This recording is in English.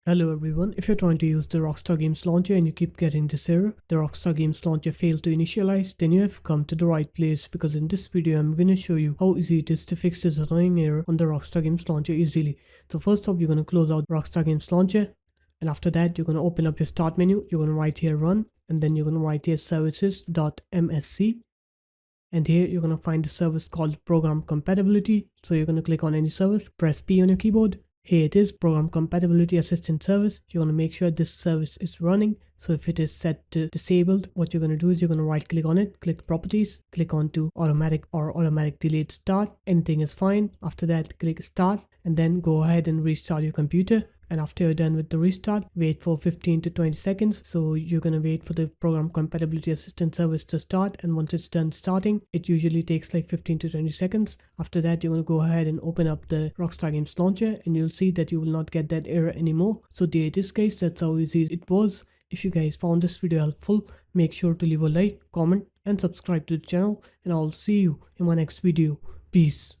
Hello everyone, if you're trying to use the Rockstar Games Launcher and you keep getting this error, the Rockstar Games Launcher failed to initialize, then you have come to the right place, because in this video I'm going to show you how easy it is to fix this annoying error on the Rockstar Games Launcher easily. So first off, you're going to close out Rockstar Games Launcher, and after that you're going to open up your start menu. You're going to write here run, and then you're going to write here services.msc, and here you're going to find the service called program compatibility. So you're going to click on any service, press P on your keyboard. Here it is, program compatibility assistant service. You want to make sure this service is running. So if it is set to disabled, what you're going to do is you're going to right click on it, click properties, click on to automatic or automatic delayed start. Anything is fine. After that, click start, and then go ahead and restart your computer. And after you're done with the restart, wait for 15 to 20 seconds. So you're going to wait for the program compatibility assistant service to start. And once it's done starting, it usually takes like 15 to 20 seconds. After that, you're going to go ahead and open up the Rockstar Games Launcher, and you'll see that you will not get that error anymore. So there it is, guys. That's how easy it was. If you guys found this video helpful, make sure to leave a like, comment, and subscribe to the channel. And I'll see you in my next video. Peace.